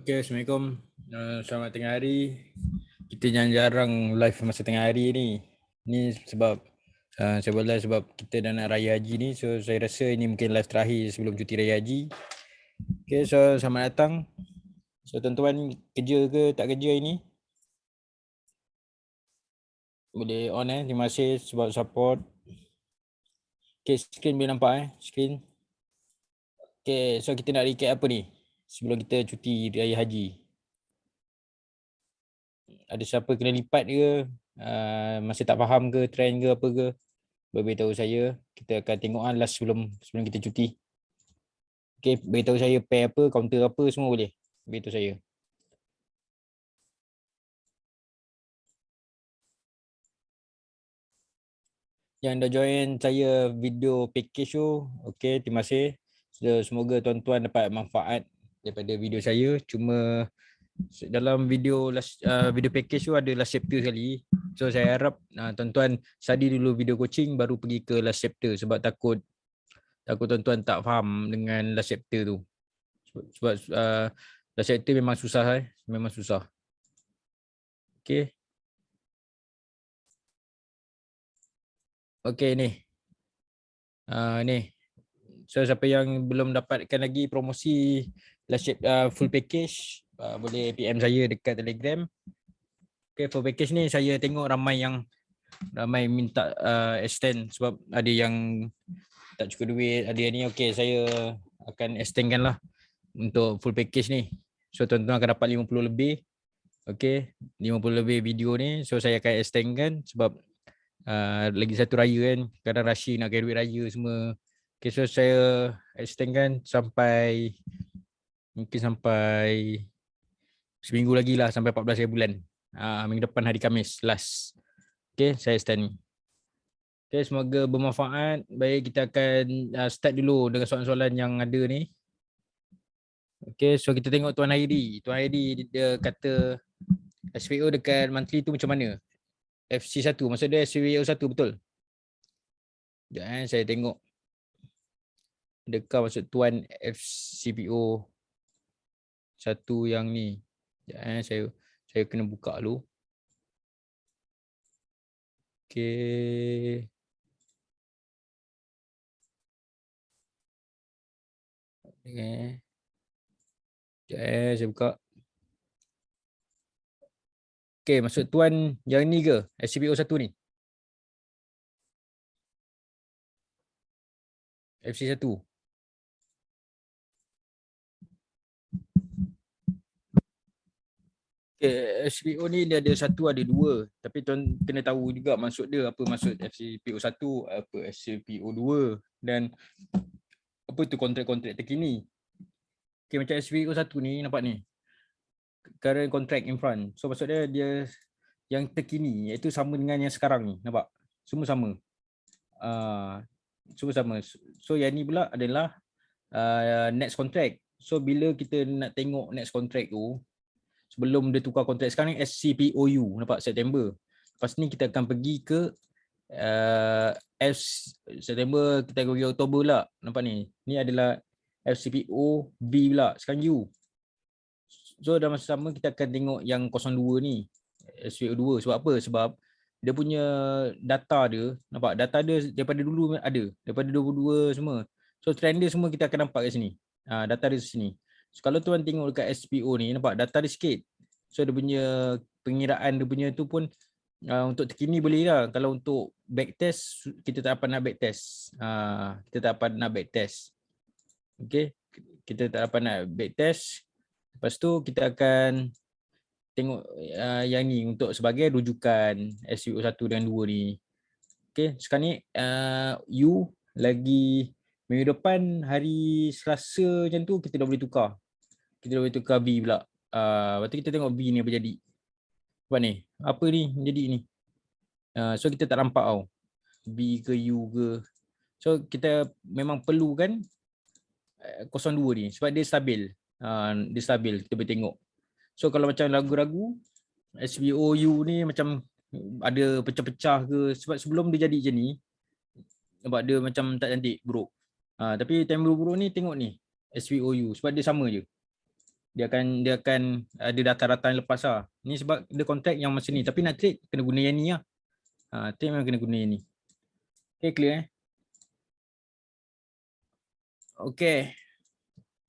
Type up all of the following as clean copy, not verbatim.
Okay, Assalamualaikum. Selamat tengah hari. Kita jarang live masa tengah hari ni. Ni sebab saya buat live sebab kita dah nak raya haji ni. So saya rasa ini mungkin live terakhir sebelum cuti raya haji. Okay, so selamat datang. So tuan-tuan kerja ke tak kerja ini? Boleh on terima kasih sebab support. Okay, screen boleh nampak screen. Okay, so kita nak recap apa ni sebelum kita cuti raya haji. Ada siapa kena lipat ke, masih tak faham ke, trend ke apa ke, beritahu saya. Kita akan tengok last sebelum kita cuti. Okay, beritahu saya pair apa, counter apa, semua boleh beritahu saya. Yang dah join saya video package tu, okay, terima kasih. Semoga tuan-tuan dapat manfaat daripada video saya. Cuma dalam video video package tu ada last chapter sekali. So saya harap tuan-tuan study dulu video coaching baru pergi ke last chapter sebab takut tuan-tuan tak faham dengan last chapter tu. Sebab last chapter memang susah memang susah. Okay. Okay ni. Ni. So siapa yang belum dapatkan lagi promosi last full package, boleh PM saya dekat Telegram. Okay, full package ni saya tengok ramai minta extend sebab ada yang tak cukup duit, ada ni. Okay, saya akan extendkan lah untuk full package ni. So tuan-tuan akan dapat 50 lebih. Okay, 50 lebih video ni. So saya akan extendkan sebab lagi satu raya kan, kadang rushing nak kaya duit raya semua. Okay, so saya extendkan sampai mungkin sampai seminggu lagi lah, sampai 14 bulan. Minggu depan hari Khamis last. Okay, saya extend. Okay, semoga bermanfaat. Baik, kita akan start dulu dengan soalan-soalan yang ada ni. Okay, so kita tengok Tuan Hairi. Tuan Hairi dia kata SPO dekat monthly tu macam mana? FC1, maksud dia SPO1 betul? Sekejap saya tengok. Adakah maksud Tuan FCPO 1 yang ni? Sekejap saya kena buka dulu. Okay. Okay. Saya buka. Okay, maksud Tuan yang ni ke? SCPO 1 ni? FC1. Okay, SCPO ni dia ada satu, ada dua. Tapi tuan kena tahu juga maksud dia. Apa maksud SCPO 1, apa SCPO 2 dan apa tu kontrak-kontrak terkini. Okay, macam SCPO 1 ni, nampak ni. Current contract in front. So maksud dia yang terkini, iaitu sama dengan yang sekarang ni. Nampak? Semua sama. Semua sama. So yang ni pula adalah next contract. So bila kita nak tengok next contract tu, sebelum dia tukar kontrak sekarang ni SCPOU, nampak, September. Lepas ni kita akan pergi ke September, kita akan pergi Oktober lah. Nampak ni. Ni adalah FCPO B pula, sekarang U. So dalam masa sama kita akan tengok yang 02 ni, SCPO 2. Sebab apa? Sebab dia punya data dia, nampak, data dia daripada dulu ada, daripada 22 semua. So trend dia semua kita akan nampak kat sini. Data dia sini. So, kalau tuan tengok dekat SPO ni, nampak data dia sikit. So dia punya pengiraan dia punya tu pun untuk terkini boleh lah. Kalau untuk backtest, kita tak dapat nak backtest. Kita tak dapat nak backtest. Okay, kita tak dapat nak backtest. Lepas tu kita akan tengok yang ni untuk sebagai rujukan SPO 1 dan 2 ni. Okay, sekarang ni U lagi minggu depan hari Selasa macam tu kita dah boleh tukar. Kita dah boleh tukar B pula. Lepas tu kita tengok B ni apa jadi. Apa ni? Apa ni jadi ni? So kita tak nampak tau. B ke U ke. So kita memang perlukan 02 ni sebab dia stabil. Dia stabil, kita boleh tengok. So kalau macam lagu-lagu SPOU ni macam ada pecah-pecah ke, sebab sebelum dia jadi macam ni, nampak dia macam tak cantik, buruk. Tapi time buruk ni tengok ni SPOU sebab dia sama je. dia akan ada data-data yang lepas lah. Ni sebab dia kontrak yang macam ni, tapi nak trade kena guna yang ni lah. Trade memang kena guna yang ni. Okay, clear Okay.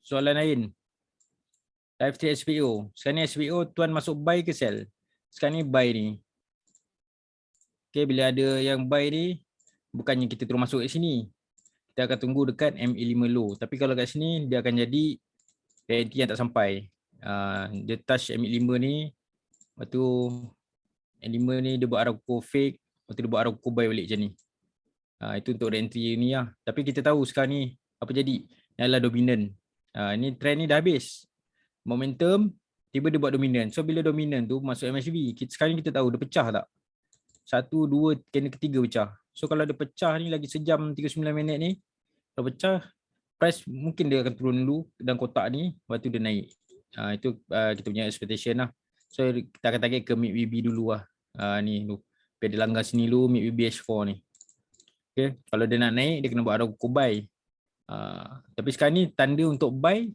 Soalan lain. Live trade SPO. Sekarang ni SPO tuan masuk buy ke sell? Sekarang ni buy ni. Okay, bila ada yang buy ni, bukannya kita terus masuk kat sini. Kita akan tunggu dekat MA5 low. Tapi kalau kat sini, dia akan jadi reality yang tak sampai. Dia touch MA5 ni. Lepas tu M5 ni dia buat arah kukuh fake. Lepas tu dia buat arah kukuh buy balik macam ni. Itu untuk re-entry ni lah. Tapi kita tahu sekarang ni apa jadi. Yang adalah dominant. Ni trend ni dah habis. Momentum, tiba dia buat dominant. So bila dominant tu masuk MACD, sekarang ni kita tahu dia pecah tak? 1, 2, candle ketiga pecah. So kalau dia pecah ni lagi sejam 39 minit ni, kalau pecah, price mungkin dia akan turun dulu dalam kotak ni, lepas tu dia naik. Itu kita punya expectation lah. So kita akan target ke mid BB dulu lah. Ni dulu. Biar dia langgar sini dulu, mid BB H4 ni. Okay. Kalau dia nak naik, dia kena buat arah kukuh buy. Tapi sekarang ni tanda untuk buy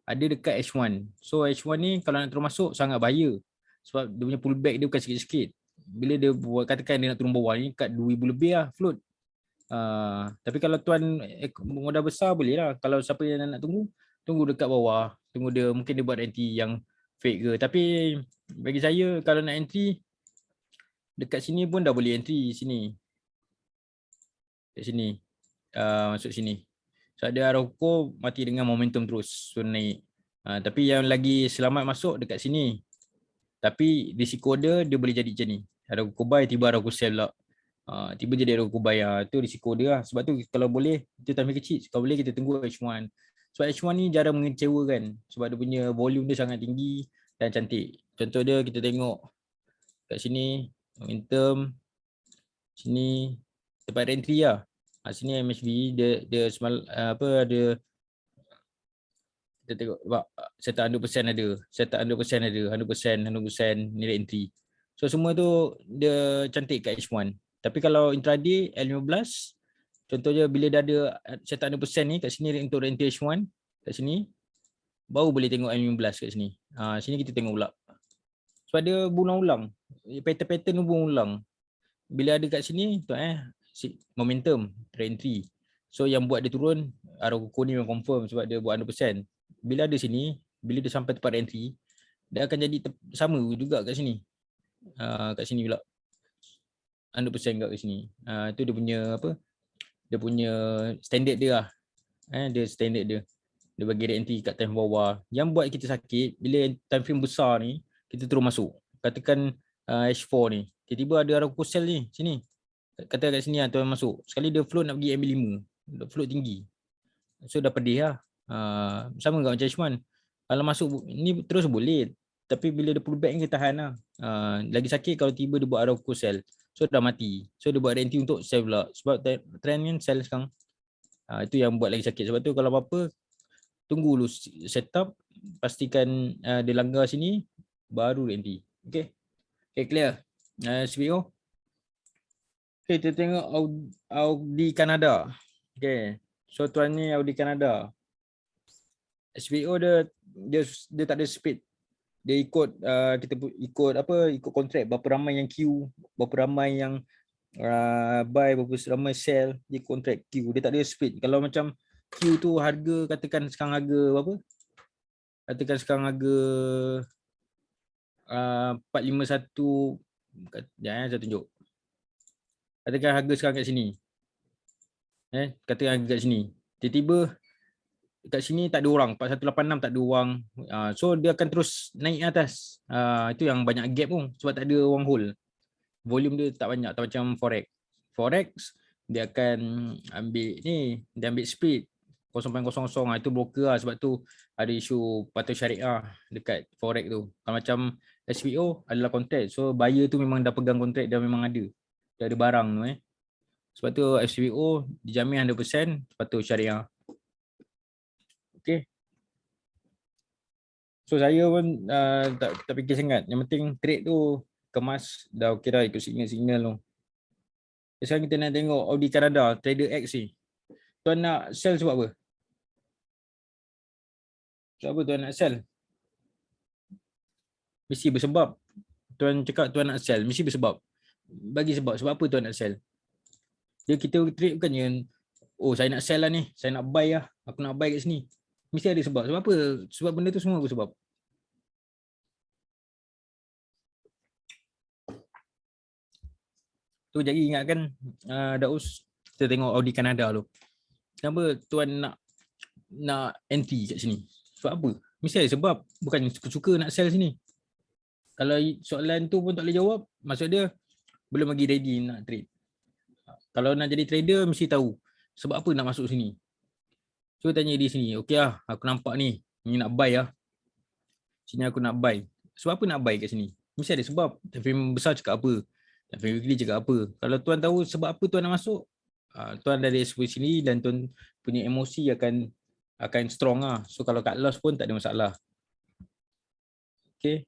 ada dekat H1. So H1 ni kalau nak terus masuk sangat bahaya. Sebab dia punya pullback dia bukan sikit-sikit. Bila dia buat, katakan dia nak turun bawah ni kat 2000 lebih lah float. Tapi kalau tuan modal besar boleh lah. Kalau siapa yang nak tunggu dekat bawah. Tunggu dia, mungkin dia buat entry yang fake ke. Tapi bagi saya kalau nak entry, dekat sini pun dah boleh entry sini. Kat sini. Masuk sini. So ada arah kukuh mati dengan momentum terus. So naik. Tapi yang lagi selamat masuk dekat sini. Tapi risiko dia boleh jadi macam ni. Arah kukuh buy, tiba arah kukuh sell pula. Tiba jadi arah kukuh buy. Itu risiko dia lah. Sebab tu kalau boleh, itu time kecil. Kalau boleh kita tunggu H1. Sebab H1 ni jarang mengecewakan. Sebab dia punya volume dia sangat tinggi dan cantik. Contoh dia kita tengok kat sini. Momentum. Sini. Tempat entry lah. Sini MHV dia ada, kita tengok setup 100% ada, setup 100% ada, 100% nilai entry. So semua tu dia cantik kat H1. Tapi kalau intraday L15, contohnya bila dia ada setup 100% ni kat sini untuk entry H1, kat sini baru boleh tengok L15 kat sini. Sini kita tengok pula. Sebab dia berulang-ulang. Pattern-pattern tu berulang. Bila ada kat sini tu momentum entry. So yang buat dia turun arah kukuh ni memang confirm sebab dia buat 100%. Bila ada sini, bila dia sampai tempat entry, dia akan jadi sama juga kat sini. Kat sini pula. 100% kat sini. Itu dia punya apa? Dia punya standard dia lah. Dia standard dia. Dia bagi entry kat time bawah. Yang buat kita sakit bila time frame besar ni, kita terus masuk. Katakan H4 ni. Tiba-tiba ada arah kukuh sell ni, sini. Kata kat sini lah tuan masuk. Sekali dia float nak pergi MB5. Float tinggi. So dah pedih lah. Sama dengan macam H1. Kalau masuk ni terus boleh. Tapi bila dia pull back ni kita tahan lah. Lagi sakit kalau tiba dia buat arah kukuh sell. So dah mati. So dia buat entry untuk sell pula. Sebab trend kan sell sekarang. Itu yang buat lagi sakit. Sebab tu kalau apa-apa, tunggu dulu setup. Pastikan dia langgar sini. Baru entry. Okay. Okay, clear. SPO. Okay, kita tengok Audi Kanada. Okay. So tuan ni Audi Kanada. SPO dia tak ada speed. Dia ikut ikut kontrak berapa ramai yang queue, berapa ramai yang buy, berapa ramai sell, dia kontrak queue. Dia tak ada speed. Kalau macam queue tu harga katakan sekarang harga berapa? Katakan sekarang harga 451 jangan saya tunjuk. Katakan harga sekarang kat sini. Katakan harga kat sini. Tiba-tiba kat sini tak ada orang, 4186 tak ada orang. So dia akan terus naik atas. Itu yang banyak gap pun sebab tak ada orang hold. Volume dia tak banyak, tak macam forex. Forex dia akan ambil ni, dia ambil speed 0.00. Itu broker lah, sebab tu ada isu patuh syariah dekat forex tu. Kalau macam SPO adalah kontrak. So buyer tu memang dah pegang kontrak, dia memang ada. Dia ada barang tu Sebab tu SPO dijamin 100% patuh syariah. Okay. So saya pun tak fikir sangat. Yang penting trade tu kemas dah okey dah, ikut signal-signal tu. Sekarang kita nak tengok Audi Kanada, Trader X ni. Tuan nak sell sebab apa? Sebab apa tuan nak sell? Mesti bersebab. Tuan cakap tuan nak sell, mesti bersebab. Bagi sebab apa tuan nak sell? Dia kita trade bukannya, oh saya nak sell lah ni, saya nak buy lah, aku nak buy kat sini. Mesti ada sebab. Sebab apa? Sebab benda tu semua bersebab. Tu jadi ingatkan Daus, kita tengok Audi Kanada tu. Kenapa tuan nak entry kat sini? Sebab apa? Mesti ada sebab. Bukan suka-suka nak sell sini. Kalau soalan tu pun tak boleh jawab, maksud dia belum lagi ready nak trade. Kalau nak jadi trader, mesti tahu sebab apa nak masuk sini. So tanya di sini, okey lah, aku nampak ni nak buy lah. Sini aku nak buy. Sebab apa nak buy kat sini? Mesti ada sebab. Time frame besar cakap apa? Time frame weekly cakap apa? Kalau tuan tahu sebab apa tuan nak masuk, tuan dari exposure sini dan tuan punya emosi akan strong lah. So kalau cut loss pun tak ada masalah. Okay.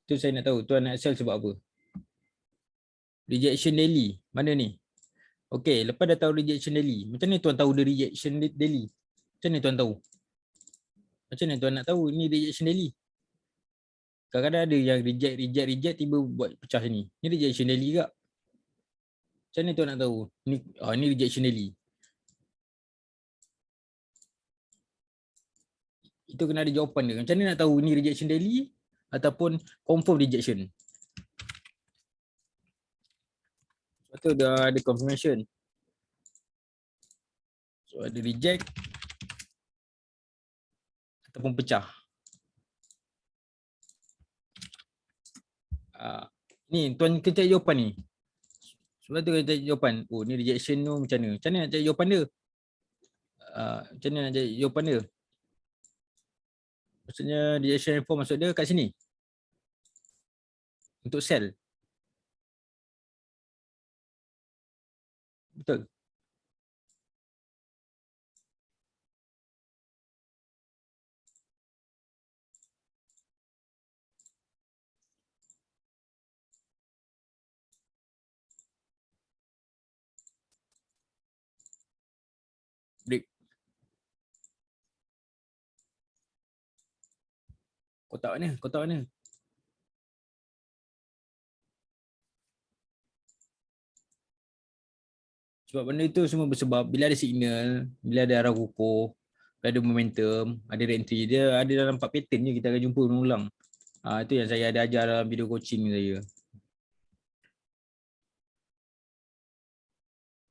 Tu saya nak tahu tuan nak sell sebab apa. Rejection daily. Mana ni? Okay, lepas dah tahu rejection daily. Macam ni tuan tahu dia rejection daily? Macam ni tuan tahu? Macam ni tuan nak tahu ni rejection daily? Kadang-kadang ada yang reject, tiba buat pecah sini. Ni rejection daily ke? Macam ni tuan nak tahu? Ni rejection daily. Itu kena ada jawapan dia. Macam ni nak tahu ni rejection daily ataupun confirm rejection? Lepas tu dah ada confirmation. So ada reject ataupun pecah. Ni tuan kena cari jawapan ni. Sebab tu kena cari jawapan. Oh ni rejection tu macam mana? Macam mana nak cari jawapan dia? Macam mana nak cari jawapan dia? Maksudnya rejection reform maksud dia kat sini. Untuk sell. Betul. Break. Kotak mana? Kotak mana? Sebab benda itu semua bersebab bila ada signal, bila ada arah kukuh, bila ada momentum, ada entry, dia ada dalam 4 pattern je kita akan jumpa ulang-ulang. Itu yang saya ada ajar dalam video coaching saya.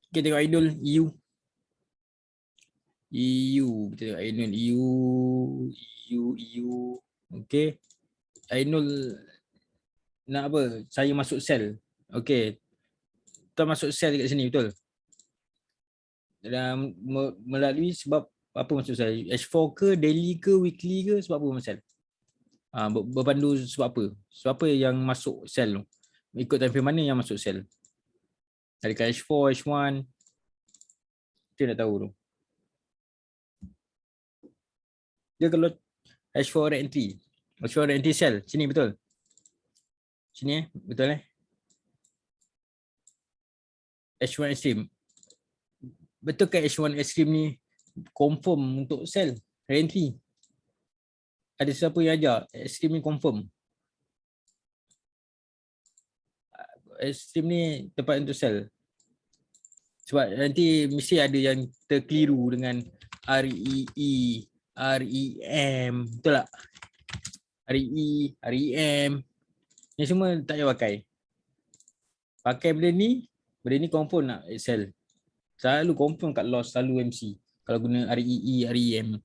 Kita tengok idol EU. Kita tengok idol EU. Okay. Idol nak apa? Saya masuk sell. Okay. Kita masuk sell kat sini, betul? Dan melalui sebab apa maksud saya? H4 ke, daily ke, weekly ke, sebab apa masuk? Berpandu sebab apa? Sebab apa yang masuk sell tu? Ikut time frame mana yang masuk sell? Adakah H4, H1? Kita nak tahu tu. Dia kalau H4 entry. H4 entry sell. Sini betul? Sini betul H1 extreme. Betul ke H1 extreme ni confirm untuk sell entry? Ada siapa yang ajar extreme ni confirm? Extreme ni tempat untuk sell. Sebab nanti mesti ada yang terkeliru dengan REE, REM, betul tak? REE, REM. Ni semua tak payah pakai. Pakai benda ni confirm nak sell. Selalu confirm kat loss, selalu MC. Kalau guna REE, REM.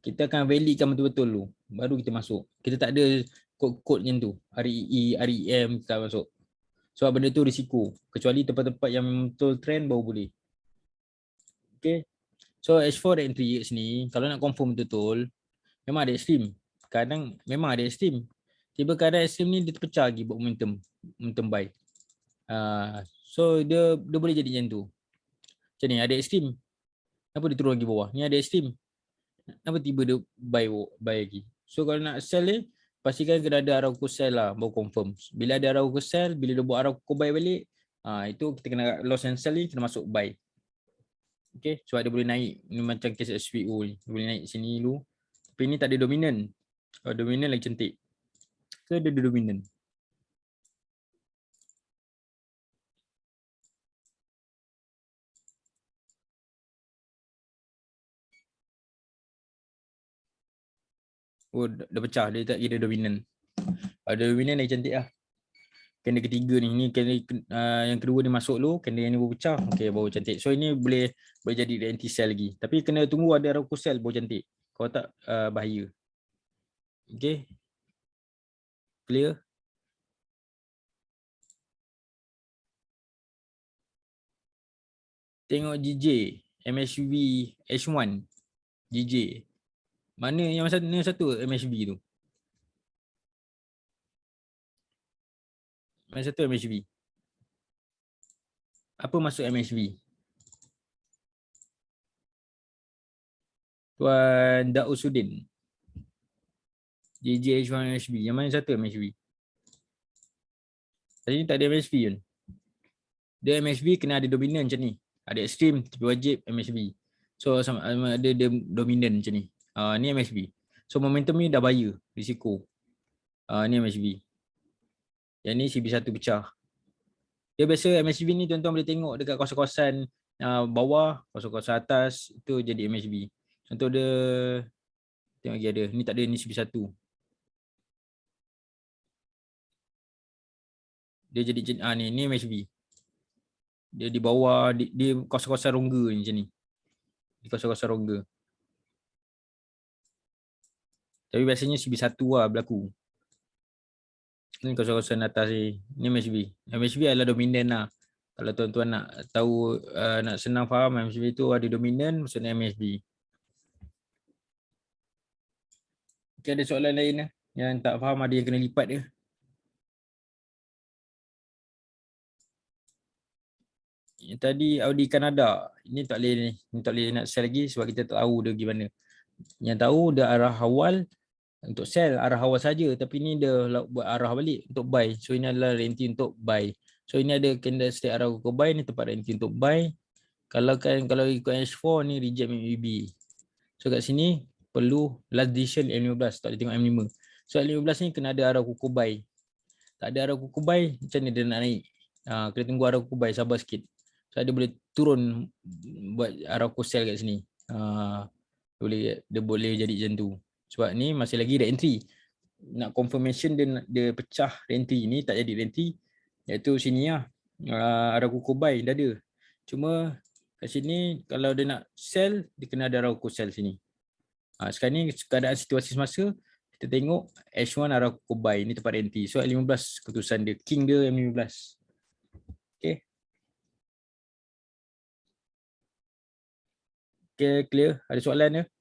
Kita akan validkan betul-betul dulu. Baru kita masuk. Kita tak ada kod-kod macam tu. REE, REM kita masuk. Sebab benda tu risiko. Kecuali tempat-tempat yang betul trend baru boleh. Okay. So H4 entry kat sini, kalau nak confirm betul-betul, memang ada extreme. Kadang memang ada extreme. Tiba kadang extreme ni dia terpecah lagi buat momentum buy. So dia boleh jadi macam tu. Macam ni ada extreme. Kenapa dia turun lagi bawah? Ni ada extreme. Kenapa tiba dia buy lagi? So kalau nak sell ni, pastikan kena ada arah ukur sell lah, baru confirm. Bila ada arah ukur sell, bila dia buat arah ukur buy balik, itu kita kena loss and sell ni, kena masuk buy. Okay, sebab dia boleh naik. Ni macam kes SPO ni. Dia boleh naik sini dulu. Tapi ni tak ada dominant. Oh, dominan lagi cantik. So dia dominan. Oh, dah pecah. Dia tak kira dominan. Dominan lagi cantik lah. Kena ketiga ni. Ni kena, yang kedua ni masuk dulu. Kena yang ni baru pecah. Okay, baru cantik. So ini boleh jadi anti cell lagi. Tapi kena tunggu ada Arauco cell baru cantik. Kalau tak, bahaya. Okay. Clear? Tengok GJ. MHV H1. GJ. Mana yang satu MHV tu? Mana satu MHV? Apa maksud MHV? Tuan Dausudin. JJ H1 MHV. Yang mana satu MHV? Tadi ni tak ada MHV kan? Dia MHV kena ada dominan macam ni. Ada ekstrim tapi wajib MHV. So sama ada dia dominan macam ni. Ni MHV. So momentum ni dah bahaya, risiko. Ni MHV. Yang ni CB1 pecah. Dia biasa MHV ni tuan-tuan boleh tengok dekat kawasan-kawasan bawah, kawasan-kawasan atas, itu jadi MHV. Contoh dia, tengok lagi ada. Ni tak ada, ni CB1. Dia jadi, ni MHV. Dia di bawah, di kawasan-kawasan rongga ni macam ni. Di kawasan-kawasan rongga. Tapi biasanya CB1 lah berlaku. Ni kawasan-kawasan atas ni. Ni MHV. MHV adalah dominan lah. Kalau tuan-tuan nak tahu, nak senang faham MHV tu ada dominan, maksudnya MHV. Okay, ada soalan lain lah. Yang tak faham ada yang kena lipat ke? Yang tadi Audi Kanada. Ini tak boleh ni. Ini tak boleh nak share lagi sebab kita tak tahu dia gimana. Yang tahu dia arah awal untuk sell arah awal saja, tapi ni dia buat arah balik untuk buy. So ini adalah range untuk buy. So ini ada candlestick arah ke buy, ni tempat range untuk buy. Kalau ikut H4 ni reject MACD. So kat sini perlu last decision M15, tak boleh tengok M5. So M15 ni kena ada arah kuku buy. Tak ada arah kuku buy, macam ni dia nak naik. Kena tunggu arah kuku buy, sabar sikit. So dia boleh turun buat arah kuku sell kat sini. Dia boleh jadi macam tu. Sebab ni masih lagi red entry. Nak confirmation dia pecah red entry ni, tak jadi red entry, iaitu sini lah. Arah kuku buy dah ada. Cuma kat sini kalau dia nak sell, dia kena ada arah kuku sell sini. Sekarang ni keadaan situasi semasa, kita tengok H1 arah kuku buy, ni tempat red entry. So M15 keputusan dia, king dia M15. Okay. Okay, clear? Ada soalan ke?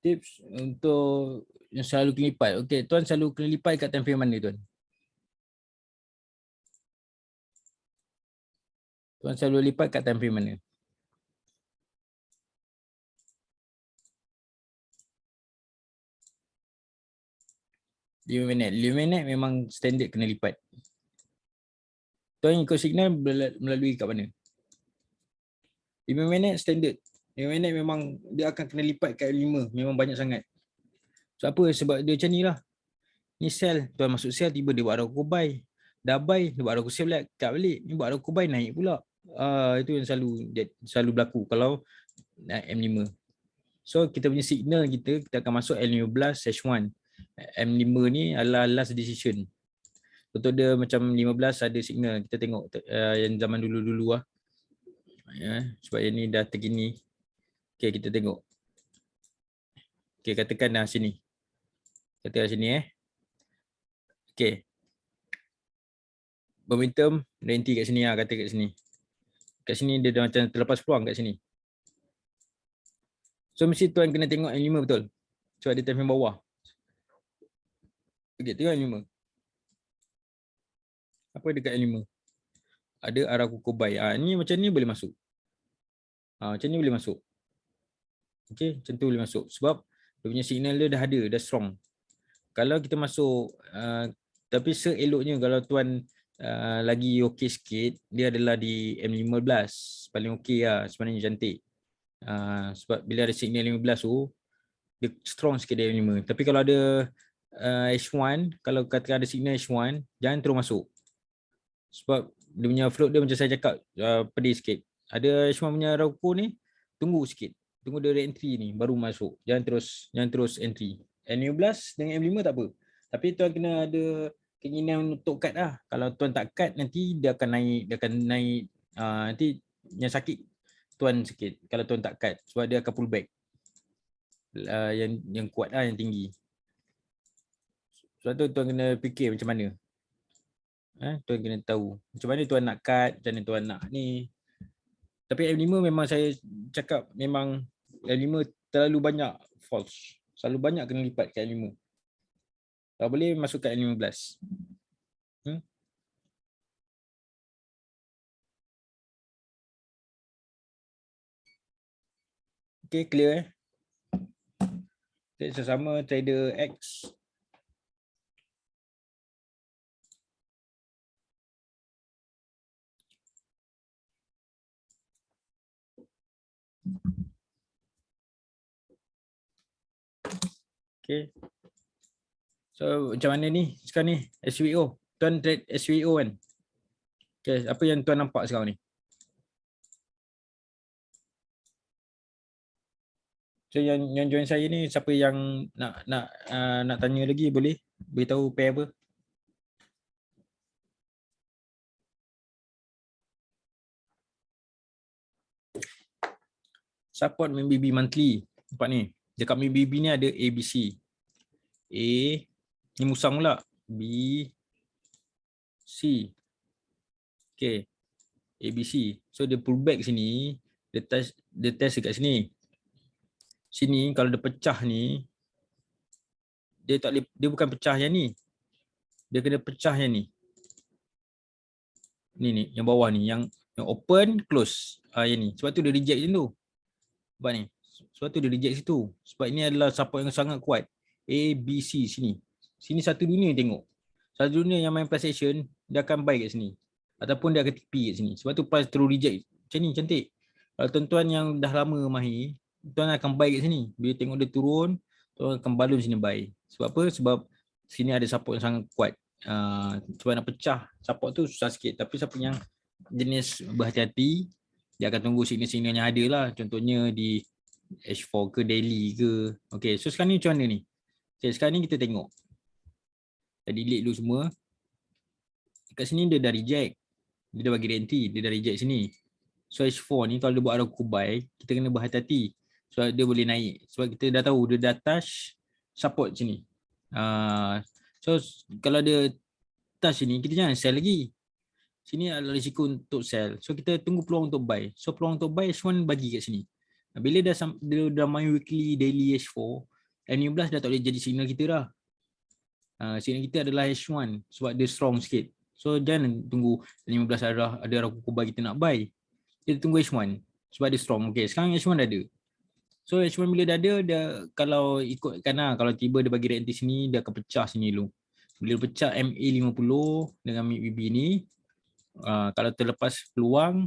Tips untuk yang selalu kena lipat. Okay, tuan selalu kena lipat kat time frame mana tuan? Tuan selalu lipat kat time frame mana? 5 minit. 5 minit memang standard kena lipat. Tuan ikut signal melalui kat mana? 5 minit standard. 5 minit memang dia akan kena lipat kat 5. Memang banyak sangat. So apa? Sebab dia macam ni lah. Ni sell. Tuan masuk sell, tiba dia buat arah kuku buy. Dah buy, dia buat arah kuku sell balik. Kat balik. Ni buat arah kuku buy naik pula. Itu yang selalu berlaku kalau naik M5. So kita punya signal kita akan masuk L15 H1. M5 ni adalah last decision. Contoh dia macam 15 ada signal. Kita tengok yang zaman dulu-dulu lah. Sebab yang ni dah terkini. Okay, kita tengok. Okay, katakan dah sini. Katakan sini Okay. Momentum renti kat sini lah, kata kat sini. Kat sini dia dah macam terlepas peluang kat sini. So mesti tuan kena tengok M5 betul. Sebab dia time bawah. Okay, tengok M5. Apa dekat M5? Ada arah kuku buy. Ni macam ni boleh masuk. Macam ni boleh masuk. Okay, macam tu boleh masuk. Sebab dia punya signal dia dah ada, dah strong. Kalau kita masuk, tapi seeloknya kalau tuan lagi okey sikit, dia adalah di M15. Paling okey lah, sebenarnya cantik. Sebab bila ada signal 15 tu, dia strong sikit dari M5. Tapi kalau ada H1, kalau kata ada signal H1, jangan terus masuk. Sebab dia punya float dia macam saya cakap, pedih sikit. Ada H1 punya Roku ni, tunggu sikit. Tunggu dia entry ni, baru masuk. Jangan terus entry. M15 dengan M5 tak apa. Tapi tuan kena ada keinginan untuk cut lah. Kalau tuan tak cut, nanti dia akan naik, nanti yang sakit tuan sikit kalau tuan tak cut. Sebab dia akan pull back. Yang kuat lah, yang tinggi. Sebab tu tuan kena fikir macam mana. Tuan kena tahu macam mana tuan nak cut, macam mana tuan nak ni. Tapi M5 memang saya cakap, memang M5 terlalu banyak false. Selalu banyak kena lipat kat M5. Kalau boleh masuk kat M15. Okay, clear Sesama trader X. Okay. So macam mana ni sekarang ni SVO? Tuan trade SVO kan? Okay, apa yang tuan nampak sekarang ni? So yang join saya ni, siapa yang nak tanya lagi, boleh beritahu pair apa? Support MBB monthly. Nampak ni. Dekat MBB ni ada ABC. A ni musang pula. B C. Okay. ABC. So dia pull back sini, dia test dekat sini. Sini kalau dia pecah ni, dia tak boleh, dia bukan pecah yang ni. Dia kena pecah yang ni. Ni yang bawah ni, yang open close. Yang ni. Sebab tu dia reject macam tu. Sebab ni. Sebab tu dia reject situ. Sebab ini adalah support yang sangat kuat. A, B, C sini. Sini satu dunia tengok. Satu dunia yang main price action, dia akan buy kat sini. Ataupun dia akan TP kat sini. Sebab tu price terus reject. Macam ni, cantik. Kalau tuan-tuan yang dah lama mahir, tuan akan buy kat sini. Bila tengok dia turun, tuan akan balun sini buy. Sebab apa? Sebab sini ada support yang sangat kuat. Sebab nak pecah support tu susah sikit. Tapi siapa yang jenis berhati-hati, dia akan tunggu signal-signal yang ada lah. Contohnya di H4 ke daily ke. Okay, so sekarang ni macam mana ni? Okay, sekarang ni kita tengok. Kita delete dulu semua. Kat sini dia dah reject. Dia dah bagi entry, dia dah reject sini. So H4 ni kalau dia buat arah kubai, kita kena berhati-hati. Sebab dia boleh naik. Sebab kita dah tahu dia dah touch support sini. So kalau dia touch sini, kita jangan sell lagi. Sini adalah risiko untuk sell. So kita tunggu peluang untuk buy. So peluang untuk buy H1 bagi kat sini. Bila dia dah main weekly, daily H4, M15 dah tak boleh jadi signal kita dah. Signal kita adalah H1 sebab dia strong sikit. So jangan tunggu M15 ada arah kubai kita nak buy. Kita tunggu H1 sebab dia strong. Okay, sekarang H1 dah ada. So H1 bila dah ada, dia kalau ikutkan lah, kalau tiba dia bagi react sini, dia akan pecah sini dulu. Bila pecah MA50 dengan MIB ni, kalau terlepas peluang,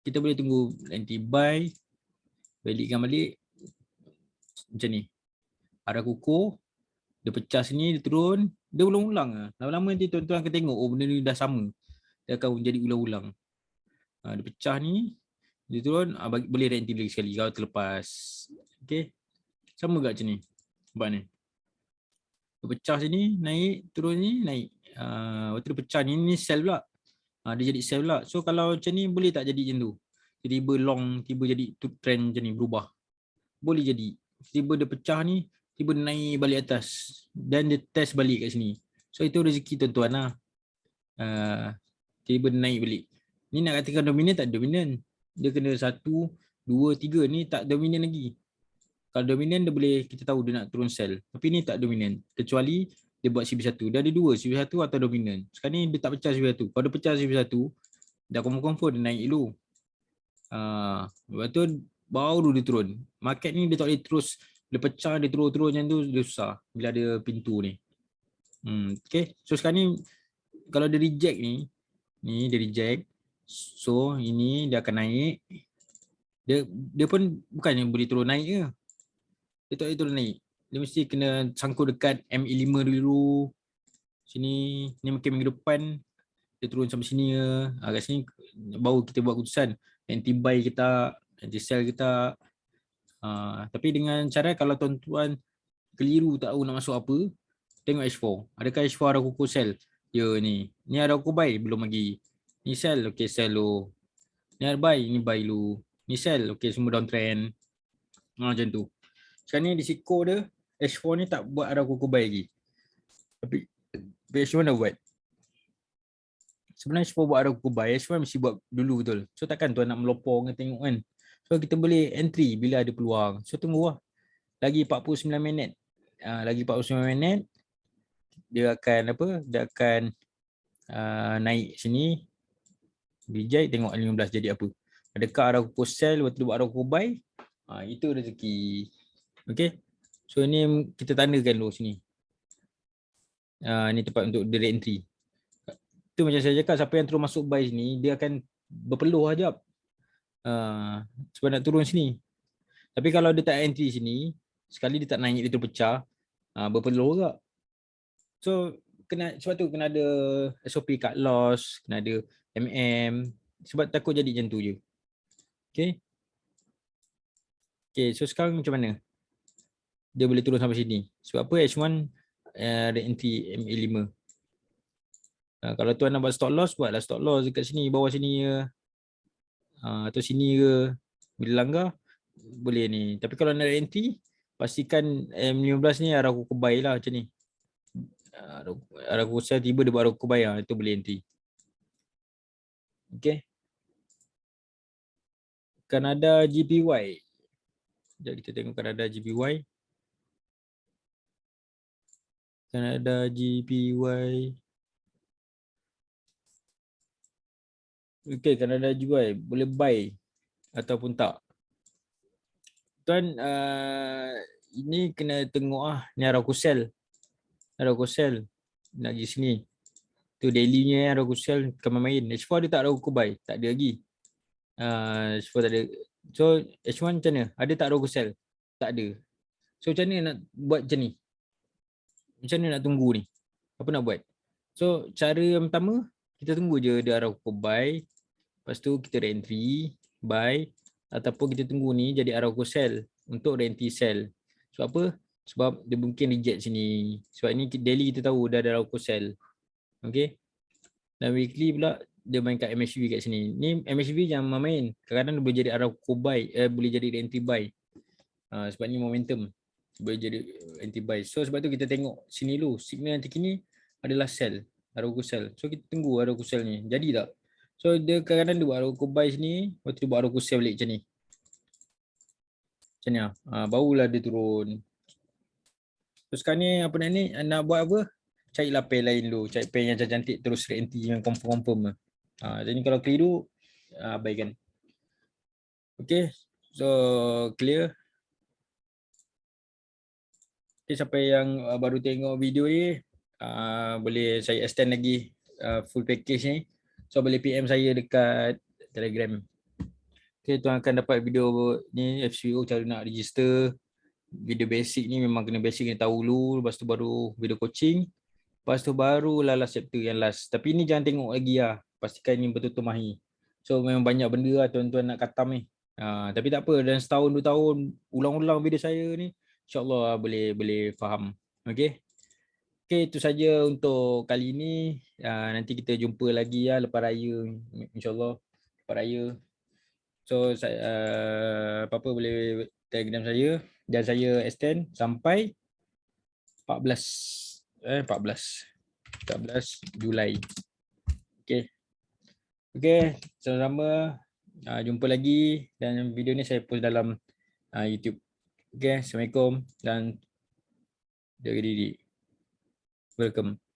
kita boleh tunggu nanti buy, balikkan balik macam ni. Arah kukuh, dia pecah sini, dia turun, dia ulang-ulang lah. Lama-lama nanti tuan-tuan akan tengok, oh benda ni dah sama. Dia akan jadi ulang-ulang. Dia pecah ni, dia turun, boleh react lagi sekali kalau terlepas. Okay. Sama juga macam ni. Nampak ni. Dia pecah sini, naik, turun ni, naik. Waktu dia pecah ni sell pula. Dia jadi sell pula. So kalau macam ni boleh tak jadi macam tu? Tiba-tiba long, tiba jadi trend macam ni berubah. Boleh jadi. Tiba dia pecah ni, tiba dia naik balik atas. Dan dia test balik kat sini. So itu rezeki tuan-tuan lah. Tiba dia naik balik. Ni nak katakan dominan tak dominan. Dia kena 1, 2, 3 ni tak dominan lagi. Kalau dominan dia boleh, kita tahu dia nak turun sell. Tapi ni tak dominan. Kecuali dia buat CB1. Dia ada 2, CB1 atau dominan. Sekarang ni dia tak pecah CB1. Kalau dia pecah CB1, dah confirm dia naik dulu. Lepas tu baru dia turun. Market ni dia tak boleh terus, dia pecah, dia turun macam tu, dia susah bila ada pintu ni. Okay. So sekarang ni kalau dia reject ni dia reject. So ini dia akan naik. Dia pun bukannya boleh turun naik ke. Dia tak boleh turun naik. Dia mesti kena sangkut dekat MA5 dulu. Sini, ni mungkin minggu depan dia turun sampai sini ke. Kat sini baru kita buat keputusan anti-buy kita, anti-sell kita. Tapi dengan cara kalau tuan-tuan keliru tak tahu nak masuk apa, tengok H4. Adakah H4 ada kuku sell? Ya ni. Ni ada kuku buy? Belum lagi. Ni sell? Okay, sell lu. Ni ada buy? Ni buy lu. Ni sell? Okay, semua downtrend. Macam tu. Sekarang ni di Siko dia, H4 ni tak buat ada kuku buy lagi. Tapi H1 dah buat. Sebenarnya H4 buat ada kuku buy, H1 mesti buat dulu betul. So takkan tuan nak melopor dengan tengok kan. So kita boleh entry bila ada peluang. So tunggu lah. Lagi 49 minit. Lagi 49 minit. Dia akan apa? Dia akan naik sini. Reject, tengok 15 jadi apa. Adakah ada kuku sell, lepas tu buat ada kuku buy. Itu rezeki. Okay. So ni kita tandakan dulu sini. Ni tempat untuk direct entry. Tu macam saya cakap, siapa yang terus masuk buy sini, dia akan berpeluh ajab. Sebab nak turun sini. Tapi kalau dia tak entry sini, sekali dia tak naik, dia terpecah, berpeluh juga. So sebab tu kena ada SOP cut loss, kena ada sebab takut jadi macam tu je. Okay, so sekarang macam mana dia boleh turun sampai sini? Sebab apa? H1 red entry MA5. Kalau tuan nak buat stop loss, buatlah stop loss dekat sini, bawah sini ke, atau sini ke. Bila langgar boleh ni. Tapi kalau nak entry, pastikan M15 ni arah kuku buy lah macam ni. Arah kuku sell tiba dia buat arah kuku buy lah, itu boleh entry. Okay. Canada GPY. Sekejap kita tengok Canada GPY. Canada GPY. Okay, Canada GPY boleh buy ataupun tak. Tuan, ini kena tengok ni arah kuku sell. Arah kuku sell nak pergi sini. Tu daily-nya arah kuku sell akan main. H4 dia tak ada kuku buy, tak ada lagi. H4 tak ada. So H1 macam mana? Ada tak kuku sell? Tak ada. So macam mana nak buat macam ni? Macam mana nak tunggu ni? Apa nak buat? So cara yang pertama, kita tunggu je dia arah kuku buy. Lepas tu kita re-entry, buy. Ataupun kita tunggu ni jadi arah kuku sell untuk re-entry sell. Sebab apa? Sebab dia mungkin reject sini. Sebab ni daily kita tahu dah ada arah kuku sell. Okay. Dan weekly pula dia main kat MHV kat sini. Ni MHV jangan main. Kadang-kadang dia boleh jadi arah kuku buy, boleh jadi re-entry buy. Sebab ni momentum. Boleh jadi re-entry buy. So sebab tu kita tengok sini dulu. Signal yang terkini adalah sell. Arah kuku sell. So kita tunggu arah kuku sell ni. Jadi tak? So dia kadang-kadang dia buat arah kuku buy sini. Lepas tu dia buat arah kuku sell balik macam ni. Macam ni lah. Barulah dia turun. So sekarang ni apa nak buat apa? Carilah pair lain dulu. Cari pair yang cantik terus re-entry yang confirm. Jadi kalau keliru, abaikan. Okay. So clear. Okay, siapa yang baru tengok video ni, boleh saya extend lagi full package ni. So boleh PM saya dekat Telegram. Okay, tuan akan dapat video ni FCO cara nak register. Video basic ni memang kena basic, kena tahu dulu. Lepas tu baru video coaching. Lepas tu barulah last chapter yang last. Tapi ni jangan tengok lagi lah. Pastikan ni betul-betul mahir. So memang banyak benda lah tuan-tuan nak khatam ni. Tapi tak apa, dan setahun 2 tahun ulang-ulang video saya ni, InsyaAllah boleh faham. Okay. Okay, itu saja untuk kali ini. Nanti kita jumpa lagi ya lepas raya. InsyaAllah lepas raya. So apa-apa boleh Telegram saya. Dan saya extend sampai 14 Julai. Okay. Okay, sama-sama. Jumpa lagi dan video ni saya post dalam YouTube. Okay, Assalamualaikum dan jaga diri. Welcome.